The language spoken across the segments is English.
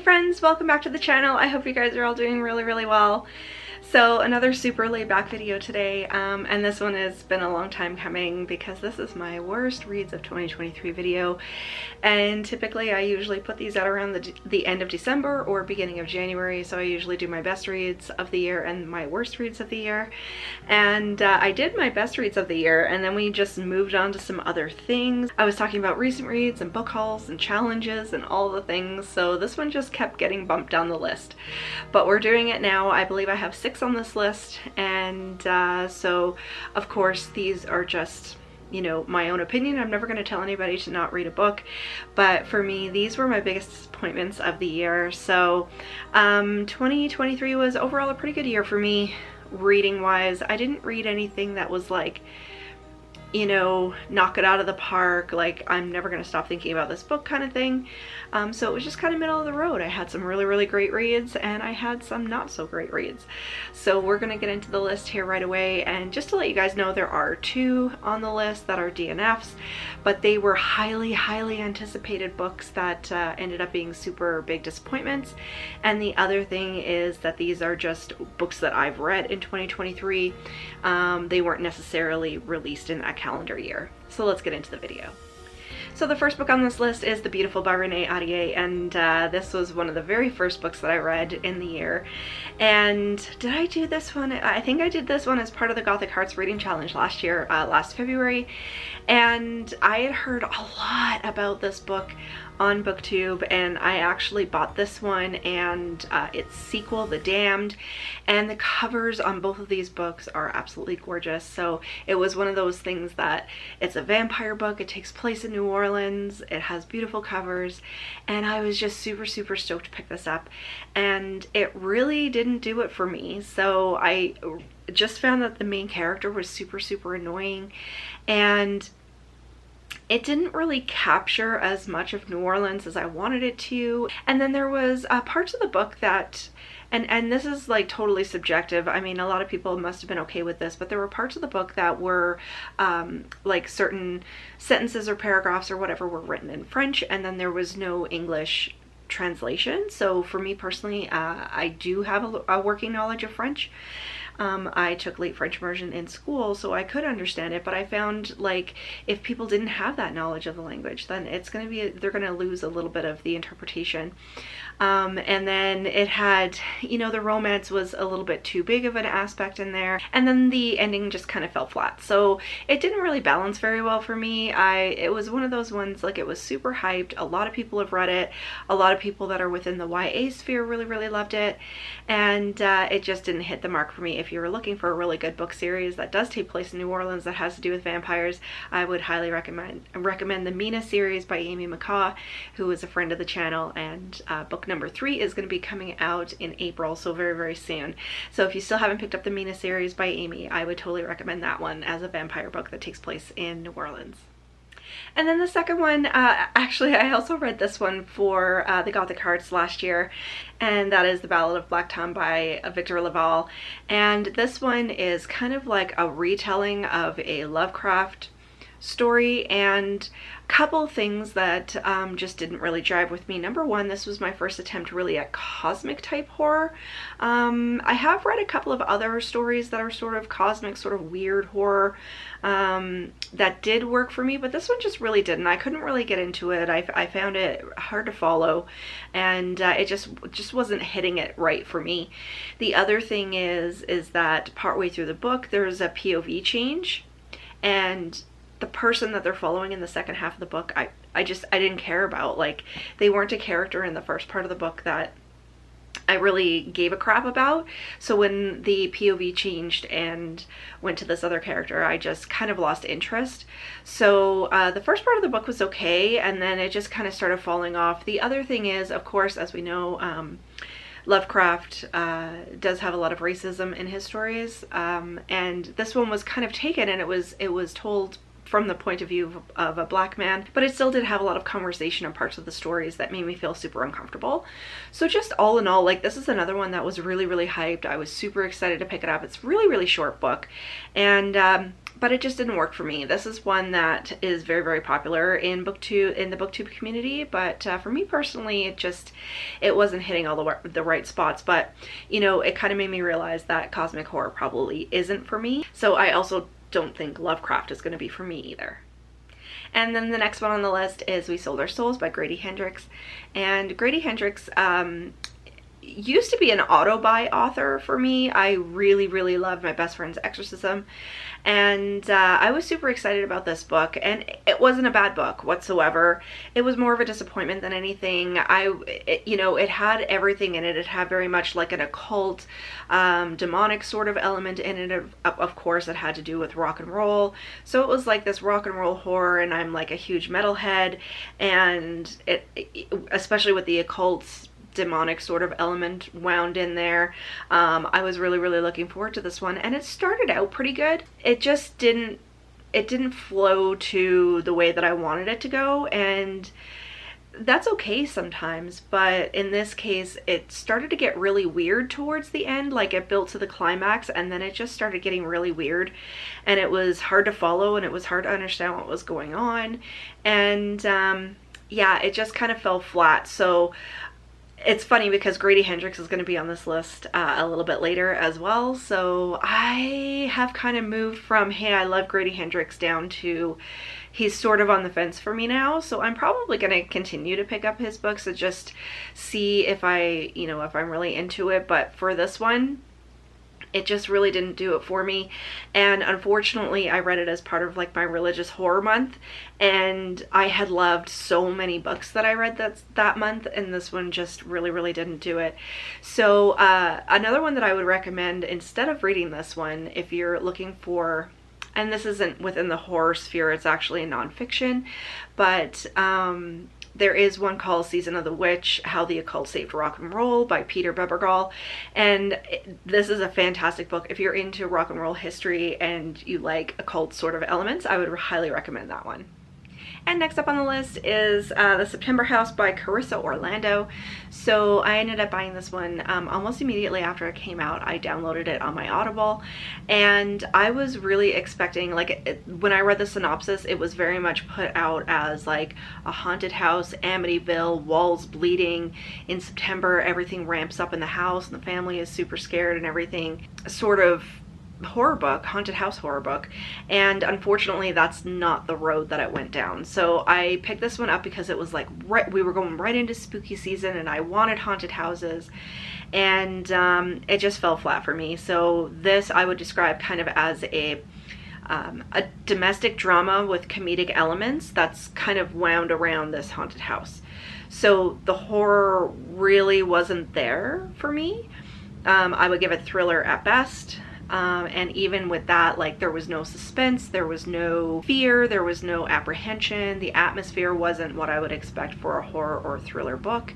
friends, welcome back to the channel. I hope you guys are all doing really well. So another super laid back video today, and this one has been a long time coming because this is my worst reads of 2023 video, and typically I usually put these out around the end of December or beginning of January. So I usually do my best reads of the year and my worst reads of the year, and I did my best reads of the year, and then we just moved on to some other things. I was talking about recent reads and book hauls and challenges and all the things, so this one just kept getting bumped down the list, but we're doing it now. I believe I have 6 on this list, and so of course these are just, you know, my own opinion. I'm never going to tell anybody to not read a book, but for me these were my biggest disappointments of the year. So 2023 was overall a pretty good year for me reading wise. I didn't read anything that was like, you know, knock it out of the park, like I'm never gonna stop thinking about this book kind of thing. So it was just kind of middle of the road. I had some really great reads and I had some not so great reads. So we're gonna get into the list here right away, and just to let you guys know, there are 2 on the list that are DNFs, but they were highly anticipated books that ended up being super big disappointments. And the other thing is that these are just books that I've read in 2023. They weren't necessarily released in that calendar year. So let's get into the video. So the first book on this list is The Beautiful by Renee, Adeiah, and this was one of the very first books that I read in the year. And did I do this one? I think I did this one as part of the Gothic Hearts Reading Challenge last year, last February, and I had heard a lot about this book on BookTube, and I actually bought this one and its sequel, The Damned, and the covers on both of these books are absolutely gorgeous. So it was one of those things that it's a vampire book, it takes place in New Orleans, it has beautiful covers, and I was just super stoked to pick this up, and it really didn't do it for me. So I just found that the main character was super annoying, and it didn't really capture as much of New Orleans as I wanted it to. And then there was parts of the book that, and this is like totally subjective, I mean a lot of people must have been okay with this, but there were parts of the book that were like certain sentences or paragraphs or whatever were written in French, and then there was no English translation. So for me personally, I do have a working knowledge of French. I took late French immersion in school, so I could understand it, but I found like if people didn't have that knowledge of the language, then it's going to be, they're going to lose a little bit of the interpretation. And then it had, you know, the romance was a little bit too big of an aspect in there, and then the ending just kind of fell flat. So it didn't really balance very well for me. It was one of those ones, like it was super hyped, a lot of people have read it, a lot of people that are within the YA sphere really loved it, and it just didn't hit the mark for me. If you were looking for a really good book series that does take place in New Orleans that has to do with vampires, I would highly recommend the Mina series by Amy McCaw, who is a friend of the channel, and book number 3 is going to be coming out in April, so very soon. So if you still haven't picked up the Mina series by Amy, I would totally recommend that one as a vampire book that takes place in New Orleans. And then the second one, actually I also read this one for the Gothic Hearts last year, and that is The Ballad of Black Tom by Victor Lavalle. And this one is kind of like a retelling of a Lovecraft story, and a couple things that just didn't really jive with me. Number one, this was my first attempt really at cosmic type horror. I have read a couple of other stories that are sort of cosmic, sort of weird horror that did work for me, but this one just really didn't. I couldn't really get into it. I found it hard to follow, and it just wasn't hitting it right for me. The other thing is that partway through the book there's a POV change, and the person that they're following in the second half of the book, I didn't care about. Like, they weren't a character in the first part of the book that I really gave a crap about. So when the POV changed and went to this other character, I just kind of lost interest. So the first part of the book was okay, and then it just kind of started falling off. The other thing is, of course, as we know, Lovecraft does have a lot of racism in his stories, and this one was kind of taken, and it was told from the point of view of a black man, but it still did have a lot of conversation and parts of the stories that made me feel super uncomfortable. So just all in all, like, this is another one that was really hyped. I was super excited to pick it up. It's really short book, and but it just didn't work for me. This is one that is very, very popular in the BookTube community, but for me personally, it wasn't hitting all the right spots. But you know, it kind of made me realize that cosmic horror probably isn't for me. So I also don't think Lovecraft is going to be for me either. And then the next one on the list is We Sold Our Souls by Grady Hendrix. And Grady Hendrix used to be an auto-buy author for me. I really, really loved My Best Friend's Exorcism. And I was super excited about this book, and it wasn't a bad book whatsoever. It was more of a disappointment than anything. You know, it had everything in it. It had very much like an occult, demonic sort of element in it. Of course, it had to do with rock and roll. So it was like this rock and roll horror, and I'm like a huge metalhead, and especially with the occult demonic sort of element wound in there. I was really, really looking forward to this one, and it started out pretty good. It just didn't flow to the way that I wanted it to go, and that's okay sometimes, but in this case it started to get really weird towards the end. Like, it built to the climax, and then it just started getting really weird, and it was hard to follow, and it was hard to understand what was going on, and yeah, it just kind of fell flat. So it's funny because Grady Hendrix is going to be on this list a little bit later as well. So I have kind of moved from, hey, I love Grady Hendrix, down to he's sort of on the fence for me now. So I'm probably going to continue to pick up his books and just see if if I'm really into it. But for this one, it just really didn't do it for me. And unfortunately, I read it as part of like my religious horror month, and I had loved so many books that I read that month, and this one just really, really didn't do it. So another one that I would recommend instead of reading this one, if you're looking for, and this isn't within the horror sphere, it's actually a nonfiction, but there is one called Season of the Witch, How the Occult Saved Rock and Roll by Peter Bebergal. And this is a fantastic book. If you're into rock and roll history and you like occult sort of elements, I would highly recommend that one. And next up on the list is The September House by Carissa Orlando. So I ended up buying this one almost immediately after it came out. I downloaded it on my Audible, and I was really expecting, like, when I read the synopsis, it was very much put out as like a haunted house, Amityville, walls bleeding. In September, everything ramps up in the house and the family is super scared and everything, sort of horror book, haunted house horror book. And unfortunately, that's not the road that it went down. So I picked this one up because it was like we were going right into spooky season, and I wanted haunted houses, and it just fell flat for me. So this I would describe kind of as a domestic drama with comedic elements that's kind of wound around this haunted house. So the horror really wasn't there for me. I would give it thriller at best. And even with that, like, there was no suspense, there was no fear, there was no apprehension. The atmosphere wasn't what I would expect for a horror or thriller book.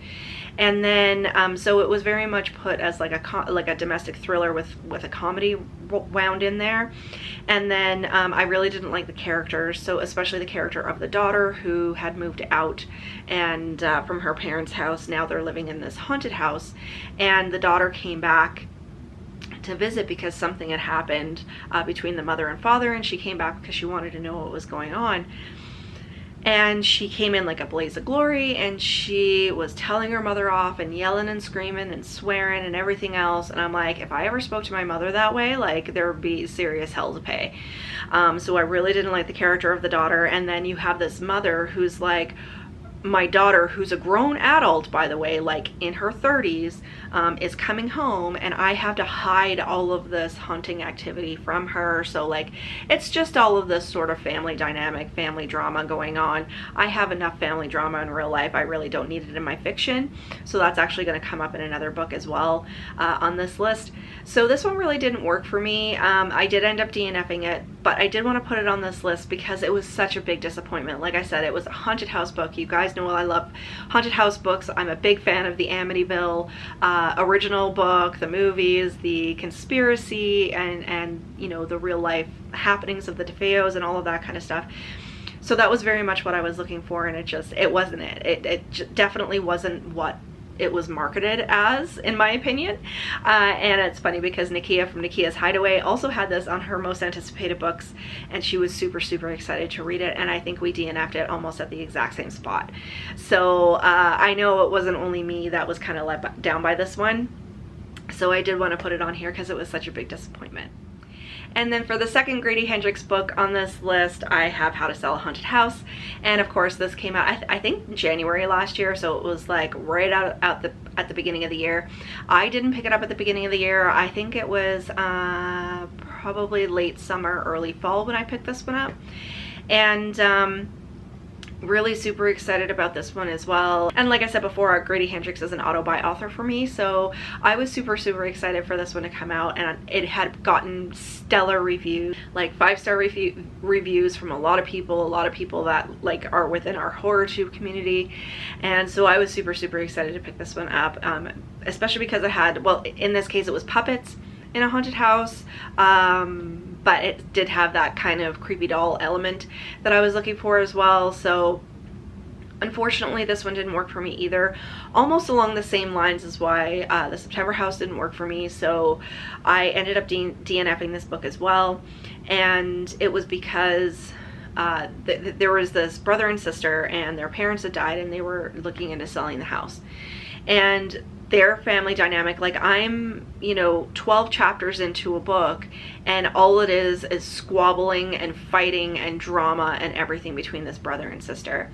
And then, so it was very much put as like a domestic thriller with a comedy wound in there. And then I really didn't like the characters, so especially the character of the daughter, who had moved out and from her parents' house. Now they're living in this haunted house, and the daughter came back to visit because something had happened between the mother and father, and she came back because she wanted to know what was going on. And she came in like a blaze of glory, and she was telling her mother off and yelling and screaming and swearing and everything else. And I'm like, if I ever spoke to my mother that way, like, there would be serious hell to pay. So I really didn't like the character of the daughter. And then you have this mother who's like, my daughter, who's a grown adult, by the way, like in her 30s, is coming home, and I have to hide all of this hunting activity from her. So like, it's just all of this sort of family dynamic, family drama going on. I have enough family drama in real life. I really don't need it in my fiction. So that's actually going to come up in another book as well on this list. So this one really didn't work for me. I did end up DNFing it, but I did want to put it on this list because it was such a big disappointment. Like I said, it was a haunted house book. You guys know I love haunted house books. I'm a big fan of the Amityville original book, the movies, the conspiracy, and you know, the real life happenings of the DeFeos and all of that kind of stuff. So that was very much what I was looking for, and it wasn't it. It definitely wasn't what it was marketed as, in my opinion. And it's funny because Nakia from Nakia's Hideaway also had this on her most anticipated books, and she was super, super excited to read it, and I think we DNF'd it almost at the exact same spot. So I know it wasn't only me that was kind of let down by this one, so I did want to put it on here because it was such a big disappointment. And then for the second Grady Hendrix book on this list, I have How to Sell a Haunted House. And of course this came out, I think January last year, so it was like right at the beginning of the year. I didn't pick it up at the beginning of the year. I think it was probably late summer, early fall when I picked this one up. And really super excited about this one as well. And like I said before, Grady Hendrix is an auto-buy author for me, so I was super, super excited for this one to come out, and it had gotten stellar reviews, like 5-star reviews from a lot of people that like are within our horror tube community. And so I was super, super excited to pick this one up, especially because it had, well, in this case it was puppets in a haunted house, but it did have that kind of creepy doll element that I was looking for as well. So unfortunately this one didn't work for me either, almost along the same lines as why the September House didn't work for me. So I ended up DNFing this book as well, and it was because there was this brother and sister, and their parents had died, and they were looking into selling the house. And their family dynamic, like I'm, you know, 12 chapters into a book, and all it is squabbling and fighting and drama and everything between this brother and sister.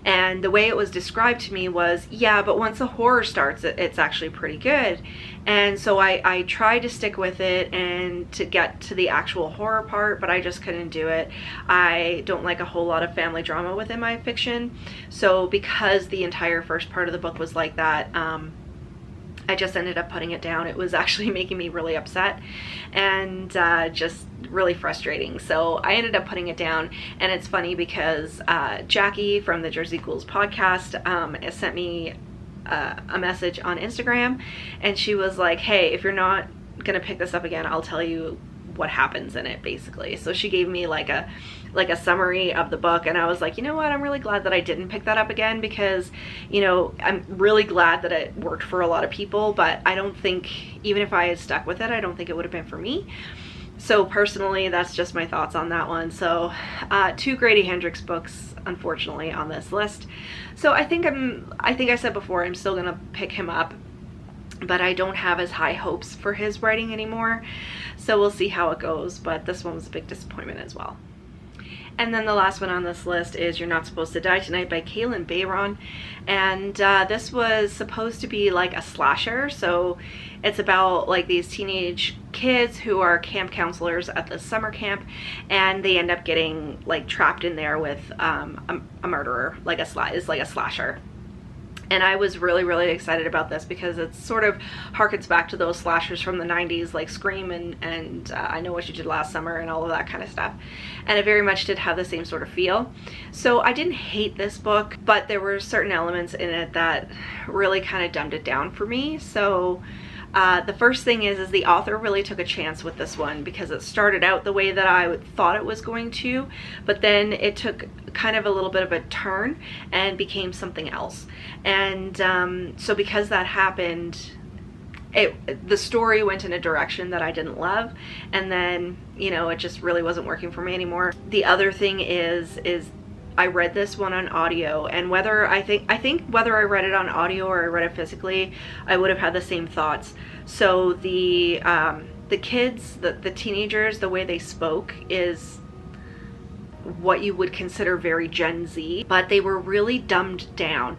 And the way it was described to me was, yeah, but once the horror starts, it's actually pretty good. And so I tried to stick with it and to get to the actual horror part, but I just couldn't do it. I don't like a whole lot of family drama within my fiction. So because the entire first part of the book was like that, I just ended up putting it down. It was actually making me really upset and just really frustrating. So I ended up putting it down. And it's funny because Jackie from the Jersey Ghouls podcast sent me a message on Instagram, and she was like, hey, if you're not gonna pick this up again, I'll tell you what happens in it, basically. So she gave me like a summary of the book, and I was like, you know what, I'm really glad that I didn't pick that up again, because, you know, I'm really glad that it worked for a lot of people, but I don't think, even if I had stuck with it, I don't think it would have been for me. So personally, that's just my thoughts on that one. So 2 Grady Hendrix books, unfortunately, on this list. So I think I said before, I'm still gonna pick him up, but I don't have as high hopes for his writing anymore. So we'll see how it goes, but this one was a big disappointment as well. And then the last one on this list is You're Not Supposed to Die Tonight by Kalynn Barron. And this was supposed to be like a slasher. So it's about like these teenage kids who are camp counselors at the summer camp, and they end up getting like trapped in there with a murderer, like a slasher. And I was really, really excited about this because it sort of harkens back to those slashers from the 90s, like Scream and I Know What You Did Last Summer and all of that kind of stuff. And it very much did have the same sort of feel. So I didn't hate this book, but there were certain elements in it that really kind of dumbed it down for me. So the first thing is the author really took a chance with this one, because it started out the way that I thought it was going to, but then it took kind of a little bit of a turn and became something else. And so because that happened, the story went in a direction that I didn't love, and then, you know, it just really wasn't working for me anymore. The other thing is I read this one on audio, and whether I think whether I read it on audio or I read it physically, I would have had the same thoughts. So the kids, the teenagers, the way they spoke is what you would consider very Gen Z, but they were really dumbed down.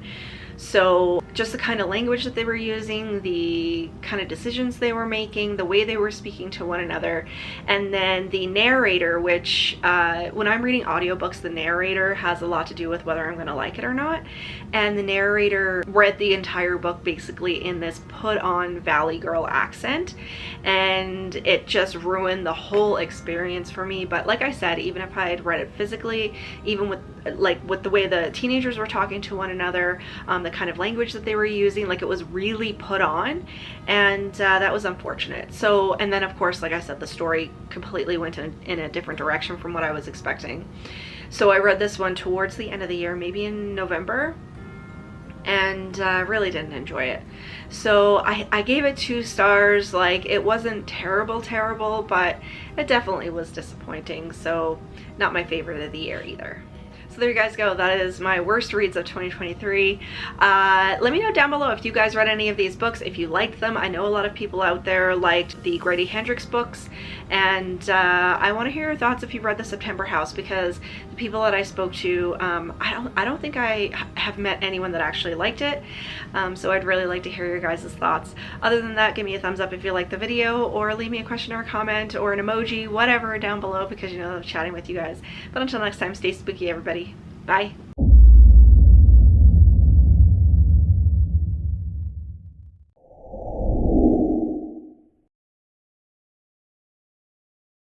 So just the kind of language that they were using, the kind of decisions they were making, the way they were speaking to one another, and then the narrator, which when I'm reading audiobooks, the narrator has a lot to do with whether I'm going to like it or not. And the narrator read the entire book basically in this put on Valley Girl accent, and it just ruined the whole experience for me. But like I said, even if I had read it physically, even with the way the teenagers were talking to one another, the kind of language that they were using, like it was really put on, and that was unfortunate. So, and then of course, like I said, the story completely went in a different direction from what I was expecting. So I read this one towards the end of the year, maybe in November, and really didn't enjoy it. So I gave it 2 stars. Like, it wasn't terrible, but it definitely was disappointing. So not my favorite of the year either. So there you guys go. That is my worst reads of 2023. Let me know down below if you guys read any of these books, if you liked them. I know a lot of people out there liked the Grady Hendrix books, and I want to hear your thoughts if you've read The September House, because the people that I spoke to, I don't think I have met anyone that actually liked it. So I'd really like to hear your guys' thoughts. Other than that, give me a thumbs up if you liked the video, or leave me a question or a comment or an emoji, whatever, down below, because you know I love chatting with you guys. But until next time, stay spooky, everybody. Bye.